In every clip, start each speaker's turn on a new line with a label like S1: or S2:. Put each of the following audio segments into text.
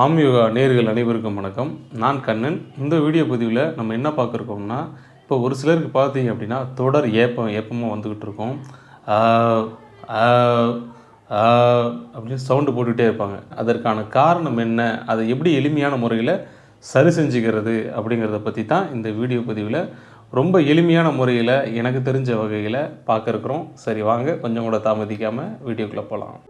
S1: ஆம்யோகா நேயர்கள் அனைவருக்கும் வணக்கம். நான் கண்ணன். இந்த வீடியோ பதிவில் நம்ம என்ன பார்க்குறோம்னா, இப்போ ஒரு சிலருக்கு பார்த்தீங்க அப்படின்னா தொடர் ஏப்பமாக வந்துக்கிட்டு இருக்கும். ஆ ஆ ஆ அப்படின்னு சவுண்டு போட்டுகிட்டே இருப்பாங்க. அதற்கான காரணம் என்ன, அதை எப்படி எளிமையான முறையில் சரி செஞ்சுக்கிறது அப்படிங்கிறத பற்றி தான் இந்த வீடியோ பதிவில் ரொம்ப எளிமையான முறையில் எனக்கு தெரிஞ்ச வகையில் பார்க்க இருக்கிறோம். சரி வாங்க, கொஞ்சம் கூட தாமதிக்காமல் வீடியோக்குள்ளே போகலாம்.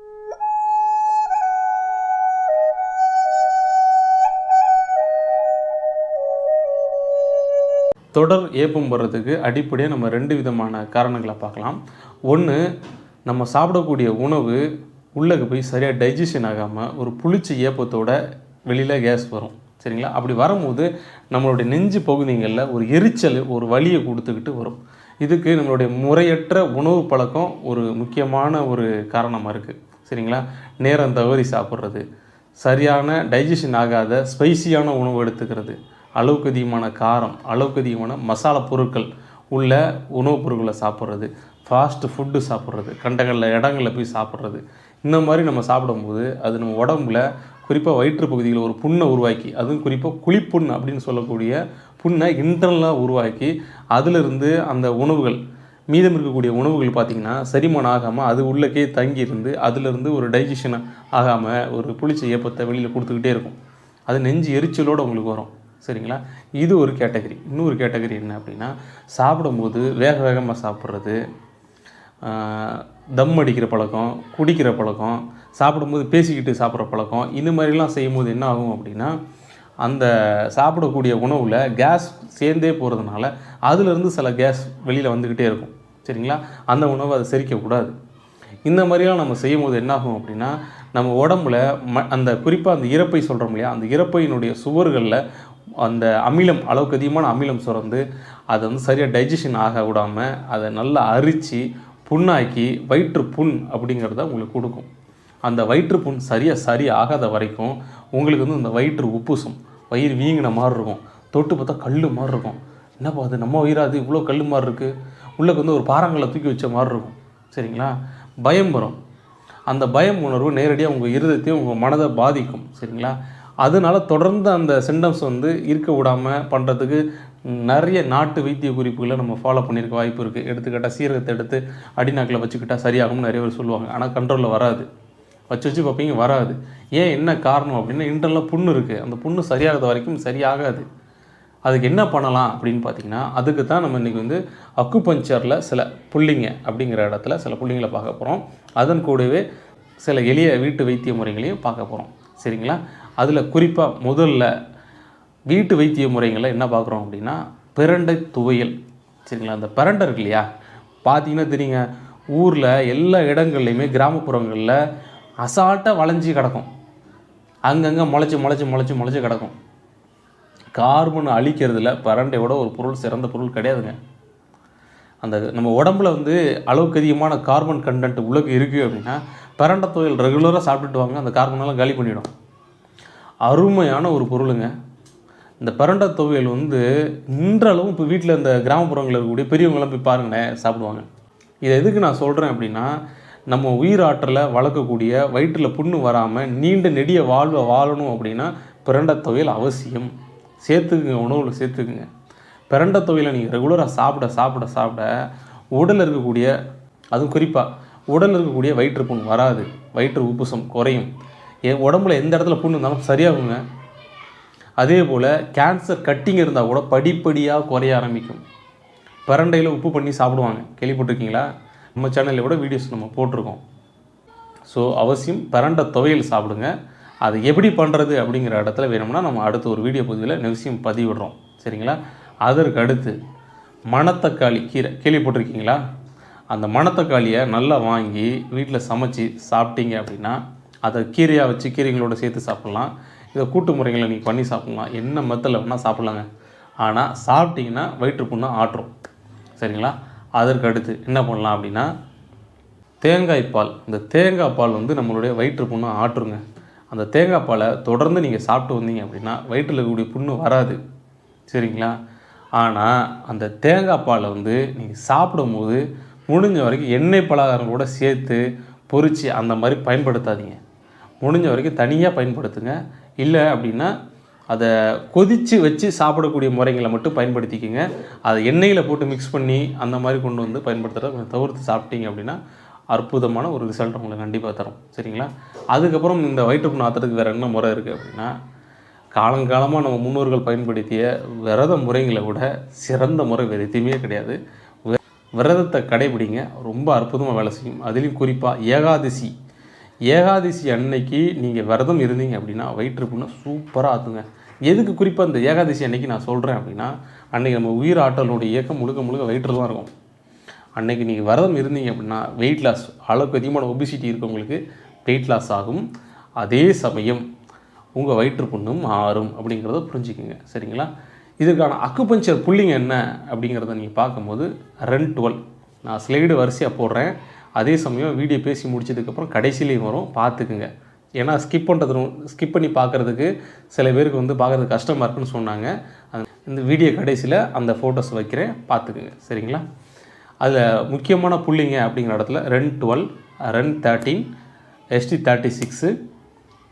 S1: தொடர் ஏப்பம் வர்றதுக்கு அடிப்படையாக நம்ம 2 விதமான காரணங்களை பார்க்கலாம். ஒன்று, நம்ம சாப்பிடக்கூடிய உணவு உள்ளே போய் சரியாக டைஜஷன் ஆகாமல் ஒரு புளிச்ச ஏப்பத்தோட வெளியில் கேஸ் வரும். சரிங்களா? அப்படி வரும்போது நம்மளுடைய நெஞ்சு பகுதிகளில் ஒரு எரிச்சல், ஒரு வலியை கொடுத்துக்கிட்டு வரும். இதுக்கு நம்மளுடைய முறையற்ற உணவு பழக்கம் ஒரு முக்கியமான ஒரு காரணமாக இருக்குது. சரிங்களா? நேரம் தவறி சாப்பிட்றது, சரியான டைஜஷன் ஆகாத ஸ்பைசியான உணவு எடுத்துக்கிறது, அளவுக்கு அதிகமான காரம், அளவுக்கு அதிகமான மசாலா பொருட்கள் உள்ள உணவுப் பொருட்களை சாப்பிட்றது, ஃபாஸ்ட்டு ஃபுட்டு சாப்பிட்றது, இடங்களில் போய் சாப்பிட்றது, இந்த மாதிரி நம்ம சாப்பிடும்போது அது நம்ம உடம்புல குறிப்பாக வயிற்று பகுதியில் ஒரு புண்ணை உருவாக்கி, அதுவும் குறிப்பாக குழிப்புண் அப்படின்னு சொல்லக்கூடிய புண்ணை இன்டர்னலாக உருவாக்கி, அதிலிருந்து அந்த உணவுகள் மீதம் இருக்கக்கூடிய உணவுகள் பார்த்திங்கன்னா செரிமானம் ஆகாமல் அது உள்ளக்கே தங்கியிருந்து அதிலிருந்து ஒரு டைஜஷன் ஆகாமல் ஒரு புளிச்ச ஏப்பத்தை வெளியில் கொடுத்துக்கிட்டே இருக்கும். அது நெஞ்சு எரிச்சலோடு உங்களுக்கு வரும். சரிங்களா? இது ஒரு கேட்டகரி. இன்னொரு கேட்டகரி என்ன அப்படின்னா, சாப்பிடும்போது வேகமாக சாப்பிட்றது, தம் அடிக்கிற பழக்கம், குடிக்கிற பழக்கம், சாப்பிடும்போது பேசிக்கிட்டு சாப்பிட்ற பழக்கம், இந்த மாதிரிலாம் செய்யும்போது என்ன ஆகும் அப்படின்னா, அந்த சாப்பிடக்கூடிய உணவில் கேஸ் சேர்ந்தே போகிறதுனால அதிலிருந்து சில கேஸ் வெளியில் வந்துக்கிட்டே இருக்கும். சரிங்களா? அந்த உணவை அதை செரிக்கக்கூடாது. இந்த மாதிரிலாம் நம்ம செய்யும்போது என்னாகும் அப்படின்னா, நம்ம உடம்புல அந்த குறிப்பாக அந்த இரைப்பை சொல்கிறோம் இல்லையா, அந்த இரைப்பையினுடைய சுவர்களில் அந்த அமிலம், அளவுக்கு அதிகமான அமிலம் சுரந்து அதை சரியாக டைஜஷன் ஆக விடாமல் அதை நல்லா அரித்து புண்ணாக்கி வயிற்று புண் அப்படிங்கிறத உங்களுக்கு கொடுக்கும். அந்த வயிற்று புண் சரி ஆகாத வரைக்கும் உங்களுக்கு இந்த வயிற்று உப்புசம், வயிறு வீங்கின மாதிரி இருக்கும். தொட்டு பார்த்தா கல் மாதிரி இருக்கும். என்னப்பா அது நம்ம வயிறாது இவ்வளோ கல் மாதிரி இருக்குது, உள்ளே ஒரு பாறாங்கல்லை தூக்கி வச்ச மாதிரி இருக்கும். சரிங்களா? பயம் வரும். அந்த பயம் உணர்வு நேரடியாக உங்கள் இருதயத்தையும் உங்கள் மனதை பாதிக்கும். சரிங்களா? அதனால் தொடர்ந்து அந்த சிம்டம்ஸ் இருக்க விடாமல் பண்ணுறதுக்கு நிறைய நாட்டு வைத்திய குறிப்புகளை நம்ம ஃபாலோ பண்ணியிருக்க வாய்ப்பு இருக்குது. எடுத்துக்கிட்டால் சீரகத்தை எடுத்து அடிநாக்கில் வச்சுக்கிட்டால் சரியாகும்னு நிறைய பேர் சொல்லுவாங்க. ஆனால் கண்ட்ரோலில் வராது. வச்சு பார்ப்பீங்க, வராது. ஏன், என்ன காரணம் அப்படின்னா, இன்டர்னலாக புண்ணு இருக்குது. அந்த புண்ணு சரியாகாத வரைக்கும் சரியாகாது. அதுக்கு என்ன பண்ணலாம் அப்படின்னு பார்த்தீங்கன்னா, அதுக்கு தான் நம்ம இன்றைக்கி அக்குபஞ்சரில் சில புள்ளிங்க அப்படிங்கிற இடத்துல சில புள்ளிங்களை பார்க்க போகிறோம். அதன் கூடவே சில எளிய வீட்டு வைத்திய முறைகளையும் பார்க்க போகிறோம். சரிங்களா? அதில் குறிப்பாக முதல்ல வீட்டு வைத்திய முறைகளை என்ன பார்க்குறோம் அப்படின்னா, பிரண்டை துவையல். சரிங்களா? அந்த பிரண்டை இருக்கு இல்லையா, பார்த்தீங்கன்னா தெரியுங்க, ஊரில் எல்லா இடங்கள்லையுமே கிராமப்புறங்களில் அசால்ட்டாக வளைஞ்சி கிடக்கும். அங்கங்கே முளைச்சி கிடக்கும். கார்பன் அழிக்கிறதுல பிரண்டையோட ஒரு பொருள் சிறந்த பொருள் கிடையாதுங்க. அந்த நம்ம உடம்புல அளவுக்கு அதிகமான கார்பன் கண்டென்ட் உள்ளுக்கு இருக்குது அப்படின்னா, பிரண்டை துவையல் ரெகுலராக சாப்பிட்டுட்டு வாங்க, அந்த கார்பனெல்லாம் காலி பண்ணிவிடும். அருமையான ஒரு பொருளுங்க. இந்த பிரண்டை துவையல் இன்றளவும் இப்போ வீட்டில் இந்த கிராமப்புறங்களில் இருக்கக்கூடிய பெரியவங்களாம் போய் பாருங்களேன், சாப்பிடுவாங்க. இதை எதுக்கு நான் சொல்கிறேன் அப்படின்னா, நம்ம உயிராற்றலை வளர்க்கக்கூடிய, வயிற்றில் புண்ணு வராமல் நீண்ட நெடிய வாழ்வை வாழணும் அப்படின்னா பிரண்டை துவையல் அவசியம். சேர்த்துக்குங்க, உணவில் சேர்த்துக்குங்க. பிரண்டை துவையலை நீங்கள் ரெகுலராக சாப்பிட உடலில் இருக்கக்கூடிய, அதுவும் குறிப்பாக உடலில் இருக்கக்கூடிய வயிற்று புண் வராது, வயிற்று உப்புசம் குறையும். என் உடம்புல எந்த இடத்துல புண்ணு இருந்தாலும் சரியாகுங்க. அதே போல் கேன்சர் கட்டிங் இருந்தால் கூட படிப்படியாக குறைய ஆரம்பிக்கும். பிரண்டையில் உப்பு பண்ணி சாப்பிடுவாங்க, கேள்விப்பட்டிருக்கீங்களா? நம்ம சேனலில் கூட வீடியோஸ் நம்ம போட்டிருக்கோம். ஸோ அவசியம் பிரண்டை துவையல் சாப்பிடுங்க. அது எப்படி பண்ணுறது அப்படிங்கிற இடத்துல வேணும்னா நம்ம அடுத்த ஒரு வீடியோ பதிவில் நிச்சயம் பதிவிடுறோம். சரிங்களா? அதற்கு அடுத்து மணத்தக்காளி கீரை, கேள்விப்பட்டிருக்கீங்களா? அந்த மணத்தக்காளியை நல்லா வாங்கி வீட்டில் சமைச்சு சாப்பிட்டீங்க அப்படின்னா, அதை கீரையாக வச்சு கீரைங்களோட சேர்த்து சாப்பிட்லாம். இதை கூட்டு முறைகளை நீங்கள் பண்ணி சாப்பிட்லாம். என்ன மெத்தடில் வேணால் சாப்பிட்லாங்க. ஆனால் சாப்பிட்டிங்கன்னா வயிற்று புண்ணை ஆற்றும். சரிங்களா? அதற்கு அடுத்து என்ன பண்ணலாம் அப்படின்னா, தேங்காய் பால். இந்த தேங்காய் பால் நம்மளுடைய வயிற்று புண்ணை ஆற்றுங்க. அந்த தேங்காய் பாலை தொடர்ந்து நீங்கள் சாப்பிட்டு வந்தீங்க அப்படின்னா வயிற்றில் இருக்கக்கூடிய புண்ணு வராது. சரிங்களா? ஆனால் அந்த தேங்காய் பாலை நீங்கள் சாப்பிடும்போது முடிஞ்ச வரைக்கும் எண்ணெய் பலகாரங்களோட சேர்த்து பொரித்து அந்த மாதிரி பயன்படுத்தாதீங்க. முடிஞ்ச வரைக்கும் தனியாக பயன்படுத்துங்க. இல்லை அப்படின்னா அதை கொதித்து வச்சு சாப்பிடக்கூடிய முறைகளை மட்டும் பயன்படுத்திக்கோங்க. அதை எண்ணெயில் போட்டு மிக்ஸ் பண்ணி அந்த மாதிரி கொண்டு வந்து பயன்படுத்துகிறத கொஞ்சம் தவிர்த்து சாப்பிட்டீங்க அப்படின்னா அற்புதமான ஒரு ரிசல்ட் உங்களுக்கு கண்டிப்பாக தரும். சரிங்களா? அதுக்கப்புறம் இந்த வயிற்றுப்புண் ஆற்றுறதுக்கு வேறு என்ன முறை இருக்குது அப்படின்னா, காலங்காலமாக நம்ம முன்னோர்கள் பயன்படுத்திய விரத முறைகளை விட சிறந்த முறை வேறு எதுவுமே கிடையாது. விரதத்தை கடைபிடிங்க, ரொம்ப அற்புதமாக வேலை செய்யும். அதுலேயும் குறிப்பாக ஏகாதசி அன்னைக்கு நீங்கள் விரதம் இருந்தீங்க அப்படின்னா வயிற்றுப்புண்ணை சூப்பராக ஆற்றுங்க. எதுக்கு குறிப்பாக இந்த ஏகாதசி அன்னைக்கு நான் சொல்கிறேன் அப்படின்னா, அன்றைக்கி நம்ம உயிர் ஆற்றலோட இயக்கம் முழுக்க வயிற்றில் தான் இருக்கும். அன்றைக்கி நீங்கள் விரதம் இருந்தீங்க அப்படின்னா வெயிட் லாஸ், அளவுக்கு அதிகமான ஒபிசிட்டி இருக்கவங்களுக்கு வெயிட் லாஸ் ஆகும். அதே சமயம் உங்கள் வயிற்றுப்புண்ணும் மாறும் அப்படிங்கிறத புரிஞ்சுக்குங்க. சரிங்களா? இதுக்கான அக்குபஞ்சர் புள்ளிங்க என்ன அப்படிங்கிறத நீங்கள் பார்க்கும்போது 2-12 நான் ஸ்லைடு வரிசையாக போடுறேன். அதே சமயம் வீடியோ பேசி முடிச்சதுக்கப்புறம் கடைசியிலையும் வரும், பார்த்துக்குங்க. ஏன்னா ஸ்கிப் பண்ணி பார்க்குறதுக்கு சில பேருக்கு வந்து பார்க்குறதுக்கு கஷ்டமாக இருக்குன்னு சொன்னாங்க. இந்த வீடியோ கடைசியில் அந்த ஃபோட்டோஸ் வைக்கிறேன், பார்த்துக்குங்க. சரிங்களா? அதில் முக்கியமான புள்ளிங்க அப்படிங்கிற இடத்துல 2-12, 2-13, ST36,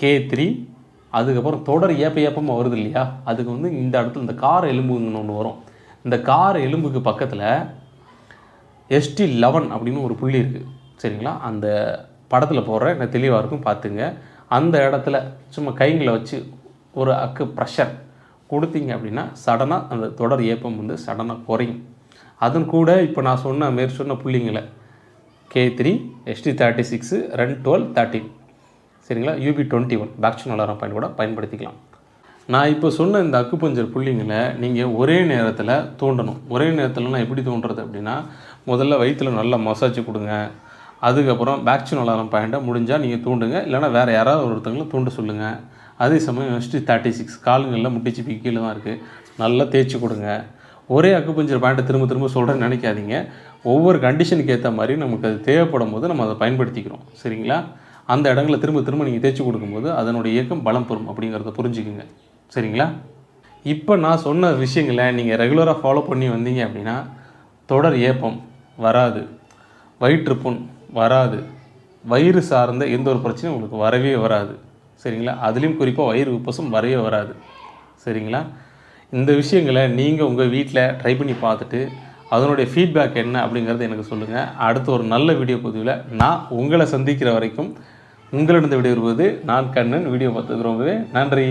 S1: K3, அதுக்கப்புறம் தொடர் ஏப்பமாக வருது இல்லையா, அதுக்கு வந்து இந்த இடத்துல இந்த கார எலும்புன்னு ஒன்று வரும். இந்த கார எலும்புக்கு பக்கத்தில் ST11 அப்படின்னு ஒரு புள்ளி இருக்குது. சரிங்களா? அந்த படத்தில் போடுறேன், நான் தெளிவாக இருக்கும், பார்த்துங்க. அந்த இடத்துல சும்மா கைங்களை வச்சு ஒரு ப்ரெஷர் கொடுத்தீங்க அப்படின்னா சடனாக அந்த தொடர் ஏப்பம் வந்து சடனாக குறையும். அதன் கூட இப்போ நான் சொன்ன புள்ளிங்களை K3, ST36, 2-12, 13, சரிங்களா, UB21 பேக்ஷன் அலாரம் பாயிண்ட் கூட பயன்படுத்திக்கலாம். நான் இப்போ சொன்ன இந்த அக்குபஞ்சர் புள்ளிங்களை நீங்கள் ஒரே நேரத்தில் தூண்டணும். ஒரே நேரத்தில் நான் எப்படி தூண்டுறது அப்படின்னா, முதல்ல வயிற்றில் நல்லா மசாஜ் கொடுங்க. அதுக்கப்புறம் பேக்ஷன் அலாரம் பாயிண்ட்டை முடிஞ்சால் நீங்கள் தூண்டுங்க, இல்லைனா வேறு யாராவது ஒருத்தவங்களை தூண்டு சொல்லுங்கள். அதே சமயம் ST36 காலுங்களில் முட்டிச்சிப்பி கீழே தான் இருக்குது, நல்லா தேய்ச்சி கொடுங்க. ஒரே அக்குபஞ்சர் பாயிண்ட்டை திரும்ப சொல்கிறேன்னு நினைக்காதீங்க. ஒவ்வொரு கண்டிஷனுக்கு ஏற்ற மாதிரி நமக்கு அது தேவைப்படும் போது நம்ம அதை பயன்படுத்திக்கிறோம். சரிங்களா? அந்த இடங்களை திரும்ப நீங்கள் தேய்ச்சி கொடுக்கும்போது அதனுடைய இயக்கம் பலம் பெறும் அப்படிங்கிறத புரிஞ்சுக்குங்க. சரிங்களா? இப்போ நான் சொன்ன விஷயங்களை நீங்கள் ரெகுலராக ஃபாலோ பண்ணி வந்தீங்க அப்படின்னா தொடர் ஏப்பம் வராது, வயிற்றுப்புண் வராது, வயிறு சார்ந்த எந்த ஒரு பிரச்சனையும் உங்களுக்கு வரவே வராது. சரிங்களா? அதுலேயும் குறிப்பாக வயிறு உப்பசம் வரவே வராது. சரிங்களா? இந்த விஷயங்களை நீங்கள் உங்கள் வீட்டில் ட்ரை பண்ணி பார்த்துட்டு அதனுடைய ஃபீட்பேக் என்ன அப்படிங்கிறத எனக்கு சொல்லுங்கள். அடுத்த ஒரு நல்ல வீடியோ பதிவில் நான் உங்களை சந்திக்கிற வரைக்கும் உங்களிடம் விடைபெறுவது நான் கண்ணன். வீடியோ பார்த்ததுக்கு ரொம்பவே நன்றி.